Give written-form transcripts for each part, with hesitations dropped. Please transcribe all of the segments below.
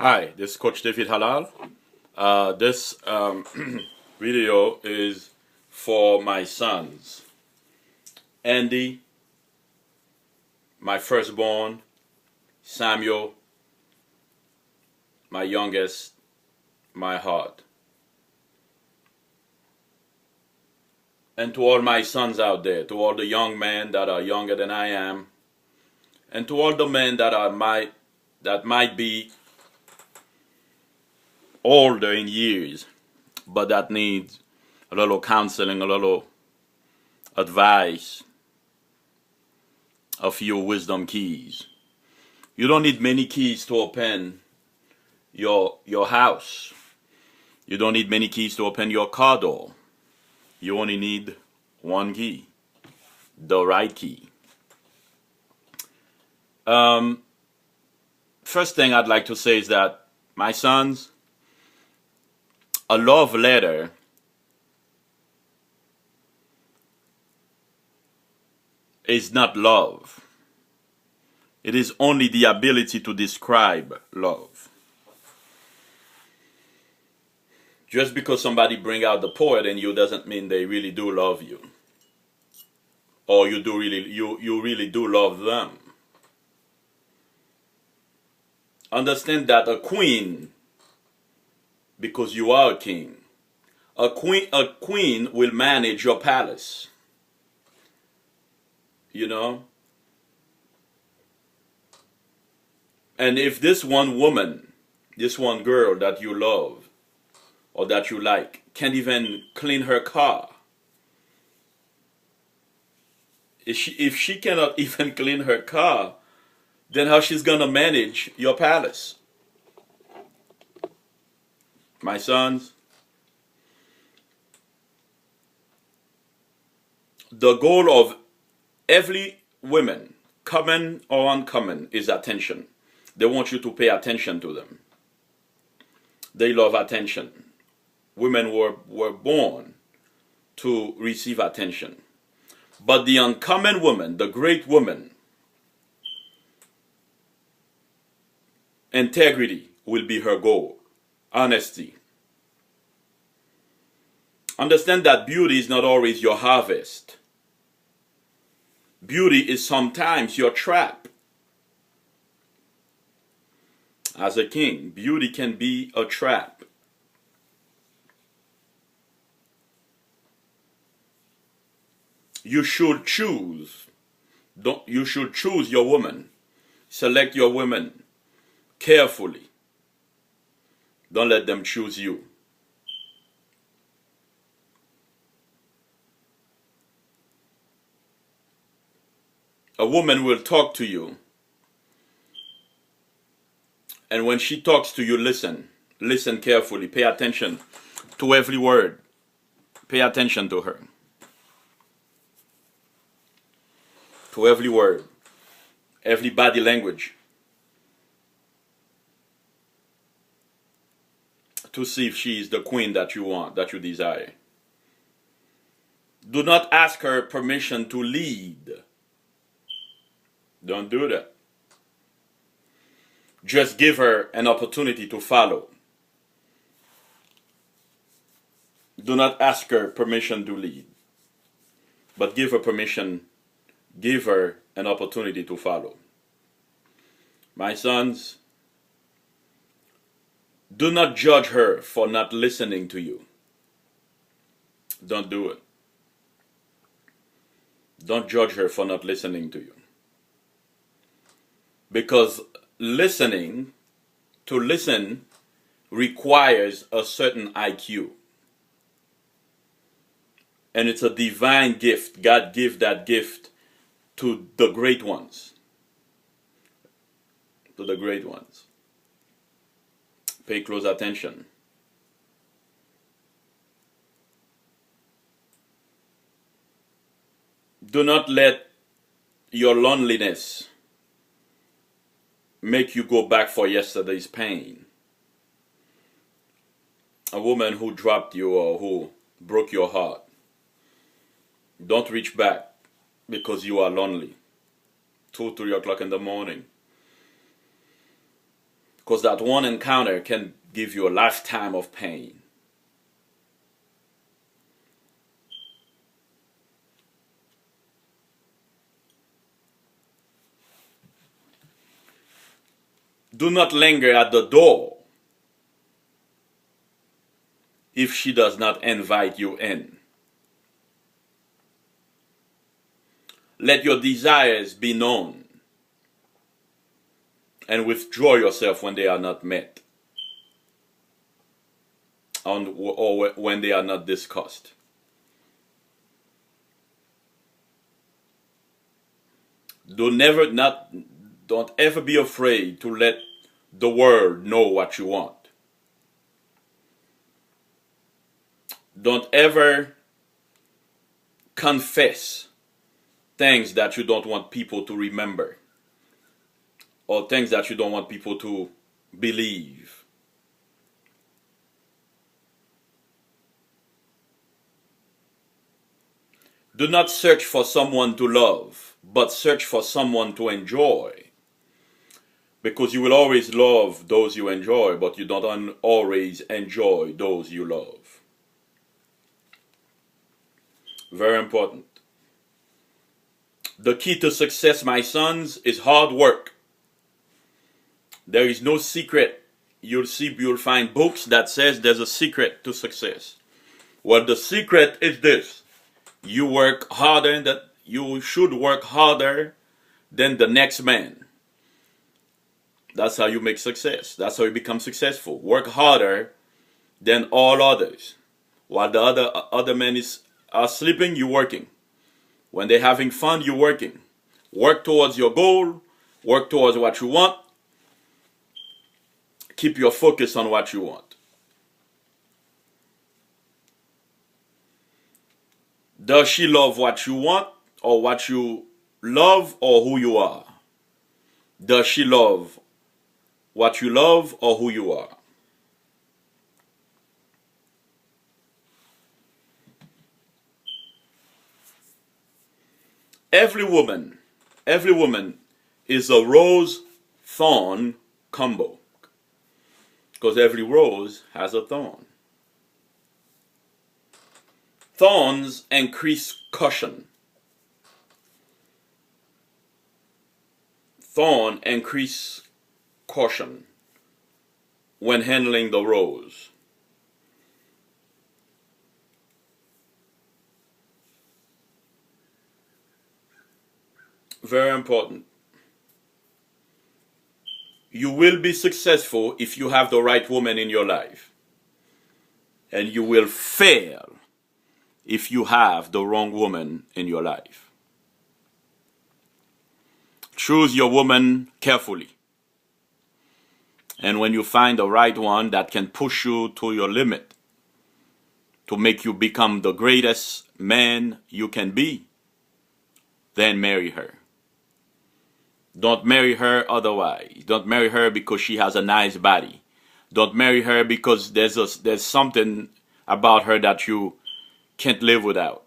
Hi, this is Coach David Hallal. This video is for my sons, Andy, my firstborn, Samuel, my youngest, my heart. And to all my sons out there, to all the young men that are younger than I am, and to all the men that might be older in years, but that needs a little counseling, a little advice, a few wisdom keys. You don't need many keys to open your house. You don't need many keys to open your car door. You only need one key, the right key. First thing I'd like to say is that, my sons, a love letter is not love. It is only the ability to describe love. Just because somebody bring out the poet in you doesn't mean they really do love you, or you really do love them. Understand that a queen, because you are a king, a queen will manage your palace. You know? And if this one woman, this one girl that you love or that you like can't even clean her car, if she cannot even clean her car, then how she's gonna manage your palace? My sons, the goal of every woman, common or uncommon, is attention. They want you to pay attention to them. They love attention. Women were born to receive attention. But the uncommon woman, the great woman, integrity will be her goal. Honesty. Understand that beauty is not always your harvest. Beauty is sometimes your trap. As a king, beauty can be a trap. You should choose. You should choose your woman. Select your women carefully. Don't let them choose you. A woman will talk to you. And when she talks to you, listen. Listen carefully. Pay attention to every word. Pay attention to her. To every word. Every body language. To see if she is the queen that you want, that you desire. Do not ask her permission to lead. Don't do that. Just give her an opportunity to follow. Do not ask her permission to lead, but give her permission, give her an opportunity to follow. My sons, do not judge her for not listening to you. Don't do it. Don't judge her for not listening to you. Because to listen requires a certain IQ. And it's a divine gift. God gave that gift to the great ones. To the great ones. Pay close attention. Do not let your loneliness make you go back for yesterday's pain. A woman who dropped you or who broke your heart, don't reach back because you are lonely. 2, 3 o'clock in the morning. Because that one encounter can give you a lifetime of pain. Do not linger at the door if she does not invite you in. Let your desires be known and withdraw yourself when they are not met or when they are not discussed. Don't ever be afraid to let the world know what you want. Don't ever confess things that you don't want people to remember or things that you don't want people to believe. Do not search for someone to love, but search for someone to enjoy. Because you will always love those you enjoy, but you don't always enjoy those you love. Very important. The key to success, my sons, is hard work. There is no secret. You'll find books that says there's a secret to success. Well, the secret is this. You should work harder than the next man. That's how you make success. That's how you become successful. Work harder than all others. While the other men are sleeping, you're working. When they're having fun, you're working. Work towards your goal. Work towards what you want. Keep your focus on what you want. Does she love what you want or what you love or who you are? Does she love what you love or who you are? Every woman is a rose-thorn combo. Because every rose has a thorn. Thorns increase caution. Thorn increase caution when handling the rose. Very important. You will be successful if you have the right woman in your life. And you will fail if you have the wrong woman in your life. Choose your woman carefully. And when you find the right one that can push you to your limit, to make you become the greatest man you can be, then marry her. Don't marry her otherwise. Don't marry her because she has a nice body. Don't marry her because there's something about her that you can't live without.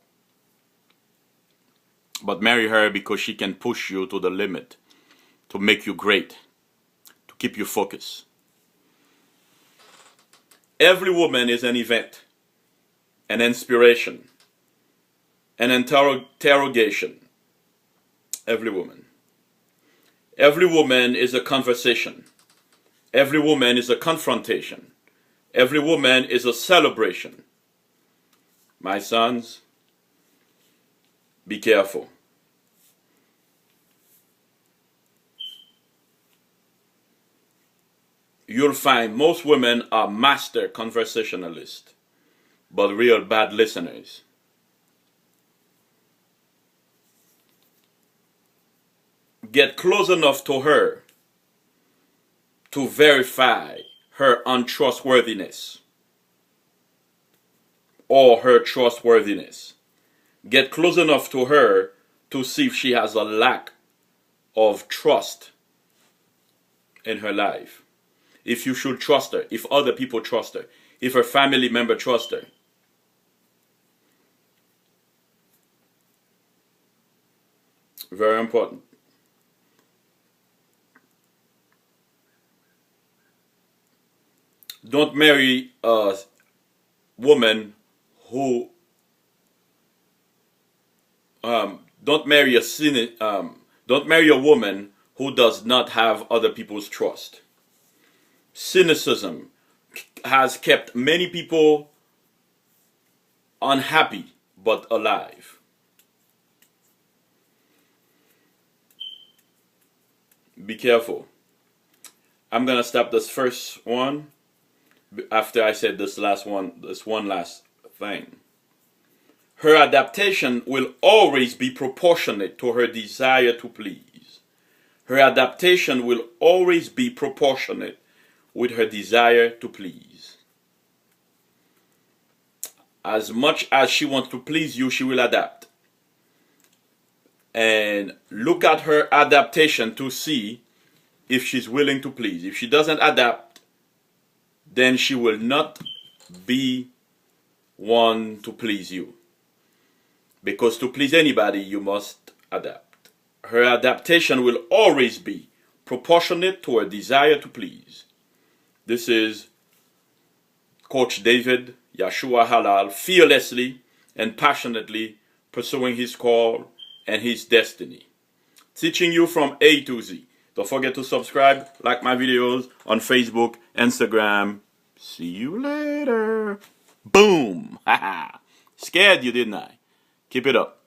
But marry her because she can push you to the limit, to make you great, to keep you focused. Every woman is an event, an inspiration, an interrogation. Every woman. Every woman is a conversation. Every woman is a confrontation. Every woman is a celebration. My sons, be careful. You'll find most women are master conversationalists, but real bad listeners. Get close enough to her to verify her untrustworthiness or her trustworthiness. Get close enough to her to see if she has a lack of trust in her life. If you should trust her, if other people trust her, if her family member trusts her. Very important. Don't marry a woman who don't marry don't marry a woman who does not have other people's trust. Cynicism has kept many people unhappy but alive. Be careful. I'm gonna stop this first one after I said this one last thing. Her adaptation will always be proportionate to her desire to please. Her adaptation will always be proportionate with her desire to please. As much as she wants to please you, she will adapt. And look at her adaptation to see if she's willing to please. If she doesn't adapt, then she will not be one to please you. Because to please anybody, you must adapt. Her adaptation will always be proportionate to her desire to please. This is Coach David Yeshua Hallal, fearlessly and passionately pursuing his call and his destiny. Teaching you from A to Z. Don't forget to subscribe, like my videos on Facebook, Instagram. See you later. Boom. Scared you, didn't I? Keep it up.